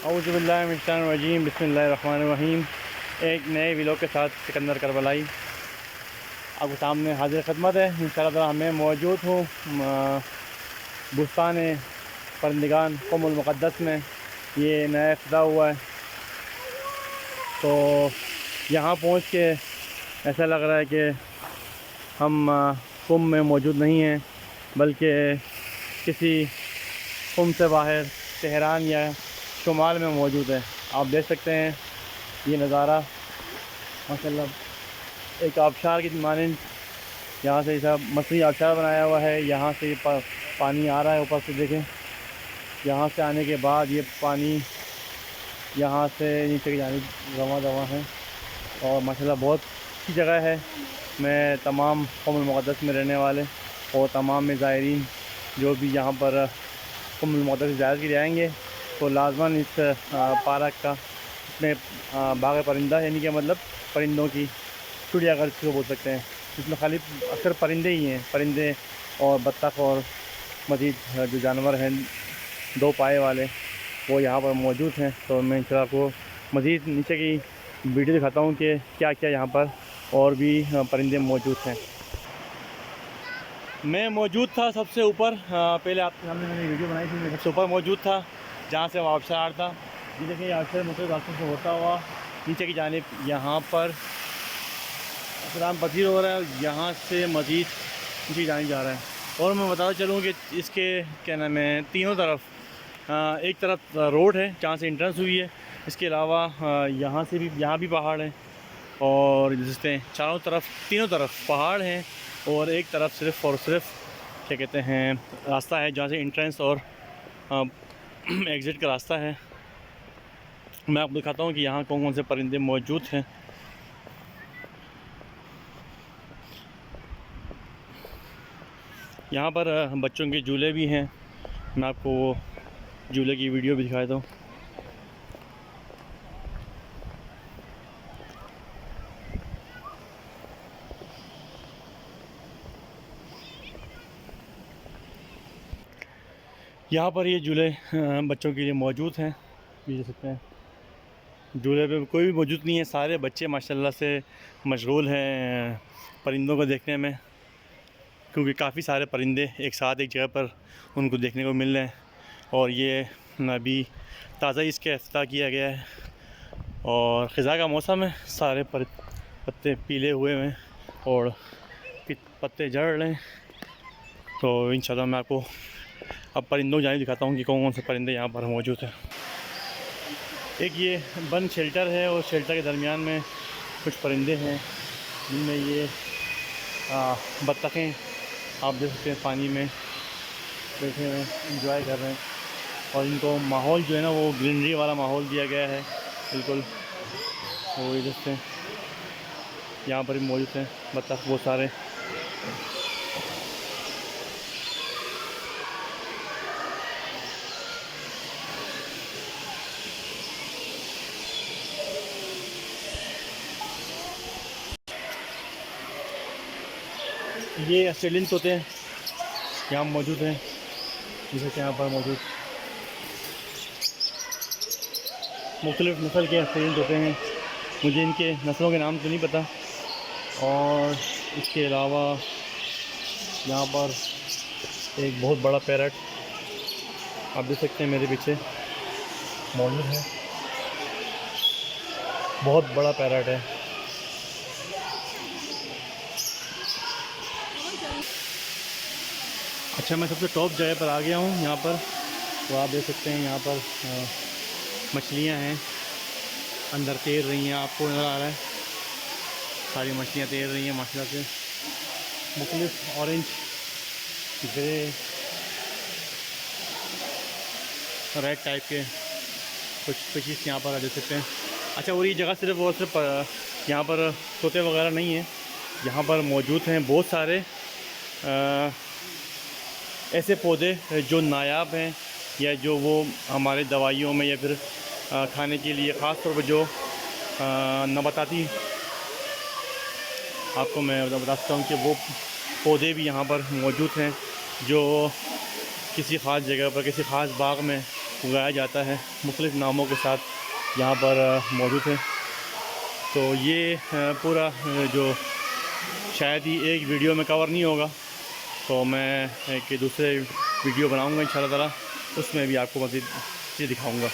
औज़ुबिल्लाहिमिनश्शैतानिर्रजीम बिस्मिल्लाहिर्रहमानिर्रहीम। एक नए व्लॉग के साथ सिकंदर करबलाई आपके सामने हाजिर खिदमत है। इंशाअल्लाह मैं मौजूद हूँ बुस्तान परंदिगान क़ौमुल मुक़द्दस में। ये नया इफ्तिताह हुआ है, तो यहाँ पहुँच के ऐसा लग रहा है कि हम कुम में मौजूद नहीं हैं, बल्कि किसी कुम से बाहर तेहरान या शुमाल में मौजूद है। आप देख सकते हैं ये नज़ारा माशाल्लाह एक आबशार की मानंद। यहाँ से सब मसनू आबशार बनाया हुआ है। यहाँ से ये पानी आ रहा है ऊपर से, देखें। यहाँ से आने के बाद ये पानी यहाँ से नीचे की जानिब रवा दवा है और माशाल्लाह बहुत अच्छी जगह है। मैं तमाम क़ौमुल मुक़द्दस में रहने वाले और तमाम में ज़ायरीन जो भी यहाँ पर क़ौमुल मुक़द्दस की ज़ियारत के लिए आएँगे तो लाज़मन इस पार्क का इसमें बाग़ परिंदा यानी कि मतलब परिंदों की चिड़ियाघर को बोल सकते हैं। इसमें खाली अक्सर परिंदे ही हैं, परिंदे और बत्तख और मज़ीद जो जानवर हैं दो पाए वाले वो यहाँ पर मौजूद हैं। तो मैं इंशाअल्लाह आपको मज़ीद नीचे की वीडियो दिखाता हूँ कि क्या क्या यहाँ पर और भी परिंदे मौजूद हैं। मैं मौजूद था सबसे ऊपर, पहले आपके सामने मैंने वीडियो बनाई थी। मैं सबसे ऊपर मौजूद था जहाँ से आबशार था। ये देखिए आबशार मुख्तलिफ रास्तों से होता हुआ नीचे की जानिब यहाँ पर इस्लाम पसीर हो रहा है। यहाँ से मज़ीद नीचे जाने जा रहा है। और मैं बताता चलूँ कि इसके क्या नाम है, तीनों तरफ एक तरफ रोड है जहाँ से एंट्रेंस हुई है। इसके अलावा यहाँ से भी यहाँ भी पहाड़ हैं और जिससे चारों तरफ तीनों तरफ पहाड़ हैं और एक तरफ सिर्फ़ और सिर्फ क्या कहते हैं रास्ता है जहाँ से एंट्रेंस और एग्ज़िट का रास्ता है। मैं आपको दिखाता हूँ कि यहाँ कौन कौन से परिंदे मौजूद हैं। यहाँ पर बच्चों के झूले भी हैं। मैं आपको वो झूले की वीडियो भी दिखाता हूँ। यहाँ पर ये झूले बच्चों के लिए मौजूद हैं, ये देख सकते हैं। झूले पे कोई भी मौजूद नहीं है, सारे बच्चे माशाल्लाह से मशगूल हैं परिंदों को देखने में, क्योंकि काफ़ी सारे परिंदे एक साथ एक जगह पर उनको देखने को मिल रहे हैं। और ये अभी ताज़ा इसका इफ्तिताह किया गया है और ख़िज़ा का मौसम है। सारे पत्ते पीले हुए हैं और पत्ते झड़ रहे हैं। तो इंशाल्लाह मैं आपको अब परिंदों जाने दिखाता हूँ कि कौन कौन से परिंदे यहाँ पर मौजूद हैं। एक ये बंद शेल्टर है और शेल्टर के दरमियान में कुछ परिंदे हैं जिनमें ये बत्तखें आप देख सकते हैं पानी में बैठे हुए इंजॉय कर रहे हैं। और इनको माहौल जो है ना वो ग्रीनरी वाला माहौल दिया गया है बिल्कुल। वो ये देखते हैं यहाँ पर भी मौजूद हैं बत्तख बहुत सारे। ये ऑस्ट्रेलियन तोते यहाँ मौजूद हैं, जैसे यहाँ पर मौजूद मुख्तलिफ़ नस्ल के ऑस्ट्रेलियन तोते हैं। मुझे इनके नस्लों के नाम तो नहीं पता। और इसके अलावा यहाँ पर एक बहुत बड़ा पैरट आप देख सकते हैं मेरे पीछे मौजूद है। बहुत बड़ा पैरट है। अच्छा, मैं सबसे टॉप जगह पर आ गया हूँ यहाँ पर। तो आप देख सकते हैं यहाँ पर मछलियाँ हैं अंदर तैर रही हैं, आपको नज़र आ रहा है। सारी मछलियाँ तैर रही हैं माशाल्लाह से। मुख्तलिफ ऑरेंज, ग्रे, रेड टाइप के कुछ फिशिस यहाँ पर देख सकते हैं। अच्छा, और ये जगह सिर्फ और सिर्फ यहाँ पर तोते वगैरह नहीं हैं, यहाँ पर मौजूद हैं बहुत सारे ऐसे पौधे जो नायाब हैं या जो वो हमारे दवाइयों में या फिर खाने के लिए ख़ास तौर पर जो नबाताती आपको मैं बता सकता हूँ कि वो पौधे भी यहाँ पर मौजूद हैं जो किसी ख़ास जगह पर किसी ख़ास बाग में उगाया जाता है, मुख्तलिफ़ नामों के साथ यहाँ पर मौजूद है। तो ये पूरा जो शायद ही एक वीडियो में कवर नहीं होगा, तो मैं एक दूसरे वीडियो बनाऊँगा इंशाअल्लाह ताला, उसमें भी आपको मज़ीद चीज़ दिखाऊँगा।